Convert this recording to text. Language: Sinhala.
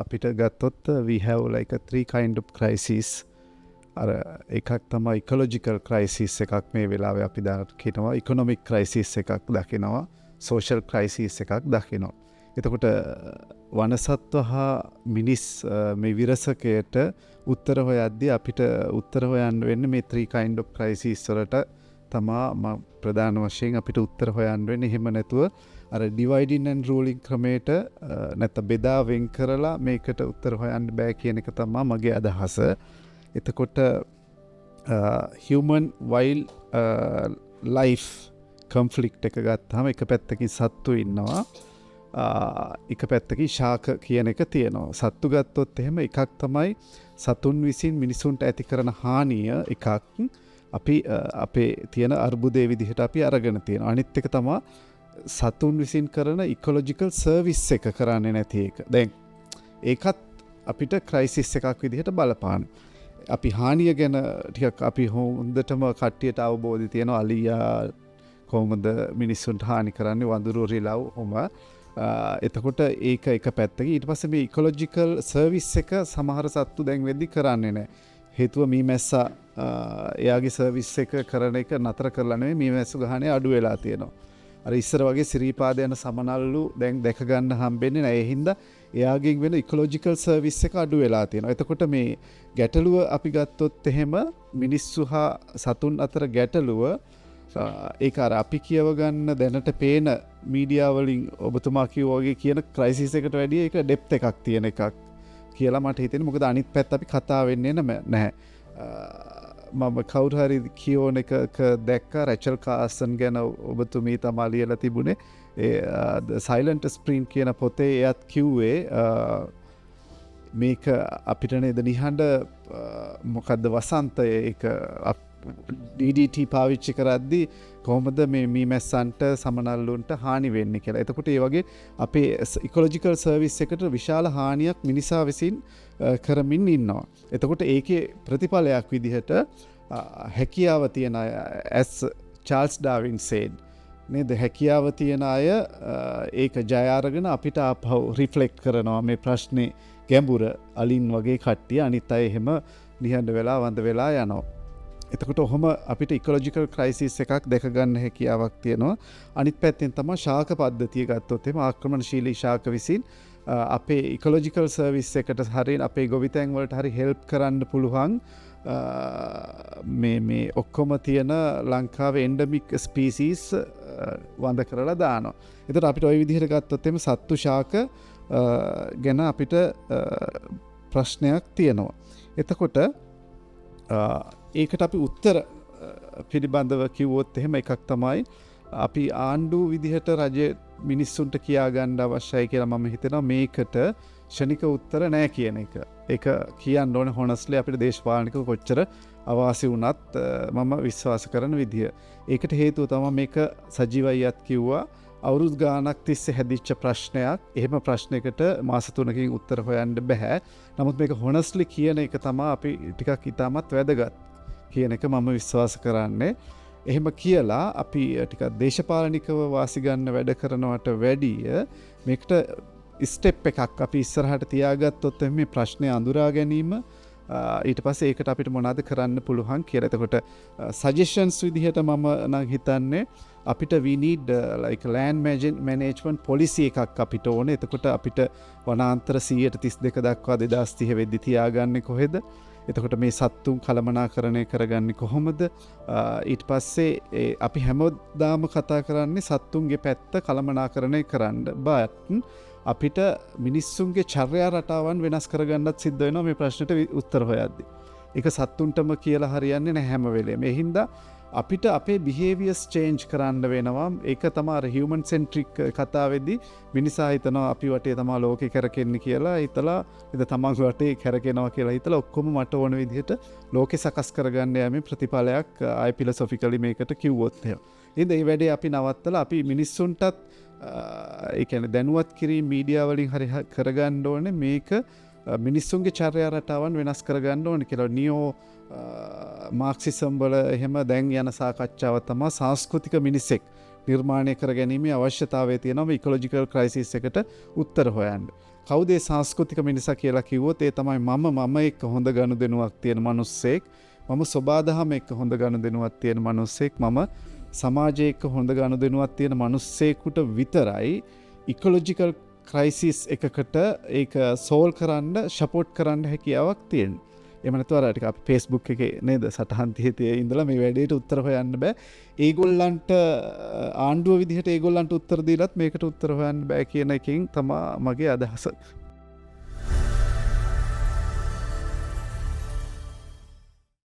අපිට ගත්තොත් we have like a three kind of crisis. අර එකක් තමයි ecological crisis එකක් මේ වෙලාවේ අපි දකිනවා, economic crisis එකක් දකිනවා, social crisis එකක් දකිනවා. එතකොට වනසත්ව හා මිනිස් මේ විරසකයට උත්තර හොයද්දී අපිට උත්තර හොයන්න වෙන්නේ මේ three kind of crisis වලට තමා ප්‍රධාන වශයෙන් අපිට උත්තර හොයන්න වෙන්නේ. එහෙම නැතුව අර dividing and ruling ක්‍රමයට නැත්නම් බෙදා වෙන් කරලා මේකට උත්තර හොයන්න බෑ කියන එක තමයි මගේ අදහස. එතකොට human wild life conflict එක ගත්තාම එක පැත්තකින් සත්තු ඉන්නවා, එක පැත්තකින් ශාක කියන එක තියෙනවා. සත්තු ගත්තොත් එහෙම එකක් තමයි සතුන් විසින් මිනිසුන්ට ඇති කරන හානිය එකක් අපි අපේ තියෙන අර්බුදයේ විදිහට අපි අරගෙන තියෙනවා. අනිත් එක තමයි සතුන් විසින් කරන ඉකොලොජිකල් සර්විස් එක කරන්නේ නැති එක. දැන් ඒකත් අපිට ක්‍රයිසිස් එකක් විදිහට බලපාන. අපි හානිය ගැන ටිකක් අපි හොඳටම කට්ටියට අවබෝධය තියෙනවා. අලියා කොහොමද මිනිස්සුන්ට හානි කරන්නේ, වඳුරු රිලව් හොම. එතකොට ඒක එක පැත්තක. ඊට පස්සේ මේ ඉකොලොජිකල් සර්විස් එක සමහර සත්තු දැන් වෙද්දි කරන්නේ නැහැ. හේතුව මීමැස්සා එයාගේ සර්විස් එක කරන එක නතර කරලා නෙවෙයි, මීමැස්සු ගහන්නේ අඩු වෙලා තියෙනවා. අර ඉස්සර වගේ සිරීපාද යන සමනල්ලු දැන් දැක ගන්න හම්බෙන්නේ නැහැ. ඒ හින්දා එයාගෙන් වෙන ඉකොලොජිකල් සර්විස් එක අඩු වෙලා තියෙනවා. එතකොට මේ ගැටලුව අපි ගත්තොත් එහෙම මිනිස්සු හා සතුන් අතර ගැටලුව ඒක අර අපි කියව ගන්න දැනට පේන මීඩියා වලින් ඔබතුමා කිව්වා වගේ කියන ක්‍රයිසිස් එකට වැඩිය ඒක ඩෙප්ත් එකක් තියෙන එකක් කියලා මට හිතෙනවා. මොකද අනිත් පැත්ත අපි කතා වෙන්නේ නැහැ. මම කවුරු හරි කියෝන එකක දැක්කා රැචල් කාසන් ගැන ඔබතුමී තමා ලියලා තිබුණේ The Silent Spring කියන පොතේ. එයත් කිව්වේ මේක අපිට නේද නිහඬ මොකද්ද වසන්තය ඒක DDT පාවිච්චි කරද්දී කොහොමද මේ මීමැස්සන්ට සමනල්ලුන්ට හානි වෙන්නේ කියලා. එතකොට ඒ වගේ අපේ ඉකොලොජිකල් සර්විස් එකට විශාල හානියක් මිනිසා විසින් කරමින් ඉන්නවා. එතකොට ඒකේ ප්‍රතිඵලයක් විදිහට හැකියාව තියෙන අය, as Charles Darwin said, නේද, හැකියාව තියෙන අය ඒක ජය අරගෙන අපිට ආපහු රිෆ්ලෙක්ට් කරනවා මේ ප්‍රශ්නේ ගැඹුර. අලින් වගේ කට්ටිය අනිත් අය එහෙම නිහඬ වෙලා වඳ වෙලා යනවා. එතකොට ඔහොම අපිට ඉකොලොජිකල් ක්‍රයිසිස් එකක් දැක ගන්න හැකියාවක් තියෙනවා. අනිත් පැත්තෙන් තමයි ශාක පද්ධතිය ගත්තොත් එහෙම ආක්‍රමණශීලී ශාක විසින් අපේ ඉකොලොජිකල් සර්විස් එකට හරිය අපේ ගොවිතැන් වලට හරි හෙල්ප් කරන්න පුළුවන් මේ ඔක්කොම තියෙන ලංකාවේ එන්ඩමික් ස්පීසීස් වඳ කරලා දානවා. එතකොට අපිට ওই විදිහට ගත්තොත් එහෙම සත්තු ශාක ගැන අපිට ප්‍රශ්නයක් තියෙනවා. එතකොට ඒකට අපි උත්තර පිළිබඳව කිව්වොත් එහෙම එකක් තමයි අපි ආණ්ඩු විදිහට රජය මිනිස්සුන්ට කියා ගන්න අවශ්‍යයි කියලා මම හිතනවා. මේකට ක්ෂණික උත්තර නැහැ කියන එක. ඒක කියන්න ඕනේ හොනස්ලි අපිට දේශපාලනික කොච්චර අවාසි වුණත් මම විශ්වාස කරන විදිය. ඒකට හේතුව තමයි මේක සජීවයියත් කිව්වා අවුරුදු ගාණක් තිස්සේ හැදිච්ච ප්‍රශ්නයක්. එහෙම ප්‍රශ්නයකට මාස 3කින් උත්තර හොයන්න බෑ. නමුත් මේක හොනස්ලි කියන එක තමයි අපි ටිකක් ඉතාමත් වැදගත් කියන එක මම විශ්වාස කරන්නේ. එහෙම කියලා අපි ටිකක් දේශපාලනිකව වාසි ගන්න වැඩ කරනවට වැඩිය මේකට ස්ටෙප් එකක් අපි ඉස්සරහට තියාගත්තොත් මේ ප්‍රශ්නය අඳුරා ගැනීම, ඊට පස්සේ ඒකට අපිට මොනවද කරන්න පුළුවන් කියලා. එතකොට සජෙෂන්ස් විදිහට මම නම් හිතන්නේ අපිට we need like land management policy එකක් අපිට ඕනේ. එතකොට අපිට වනාන්තර 132 දක්වා 2030 වෙද්දි තියාගන්නේ කොහෙද? එතකොට මේ සත්තුන් කළමනාකරණය කරගන්නේ කොහොමද? ඊට පස්සේ අපි හැමදාම කතා කරන්නේ සත්තුන්ගේ පැත්ත කළමනාකරණය කරන්න. but අපිට මිනිස්සුන්ගේ චර්යා රටාවන් වෙනස් කරගන්නත් සිද්ධ වෙනවා මේ ප්‍රශ්නෙට උත්තර හොයද්දී. ඒක සත්තුන්ටම කියලා හරියන්නේ නැහැ හැම වෙලේම. ඒ හින්දා අපිට අපේ behaviors change කරන්න වෙනවා. ඒක තමයි අර human centric කතාවේදී මිනිසා හිතනවා අපි වටේ තමයි ලෝකේ කරකෙන්නේ කියලා හිතලා ඉත තමන් වටේ කරකෙනවා කියලා හිතලා ඔක්කොම මට ඕන විදිහට ලෝකේ සකස් කරගන්න යෑමේ ප්‍රතිඵලයක් ආයි philosophically මේකට කිව්වොත් එහෙම. ඉතින් මේ වැඩේ අපි නවත්තලා අපි මිනිස්සුන්ටත් ඒ කියන්නේ දැනුවත් කිරීම මීඩියා වලින් හරි කරගන්න ඕනේ මේක මිනිස්සුන්ගේ චර්යා රටාවන් වෙනස් කරගන්න ඕනේ කියලා. නියෝ මාක්සිසම් වල එහෙම දැන් යන සාකච්ඡාව තමයි සංස්කෘතික මිනිසෙක් නිර්මාණය කර ගැනීමේ අවශ්‍යතාවය තියෙනවා මේ ඉකොලොජිකල් ක්‍රයිසිස් එකට උත්තර හොයන්න. කවුද ඒ සංස්කෘතික මිනිසා කියලා කිව්වොත් ඒ තමයි මම එක්ක හොඳ ගනුදෙනුවක් තියෙන මිනිස්සෙක්. මම සබාදහම එක්ක හොඳ ගනුදෙනුවක් තියෙන මිනිස්සෙක්. මම සමාජයේ එක්ක හොඳ ගනුදෙනුවක් තියෙන මිනිස්සෙකුට විතරයි ඉකොලොජිකල් ක්‍රයිසිස් එකකට ඒක සෝල් කරන්න සපෝට් කරන්න හැකියාවක් තියෙනවා. එහෙම නැත්නම් අර ටික අපි Facebook එකේ නේද සටහන් තියේ ඉඳලා මේ වැඩේට උත්තර හොයන්න බෑ. ඒගොල්ලන්ට ආණ්ඩුව විදිහට ඒගොල්ලන්ට උත්තර දීලත් මේකට උත්තර හොයන්න බෑ කියන එකෙන් තමයි මගේ අදහස.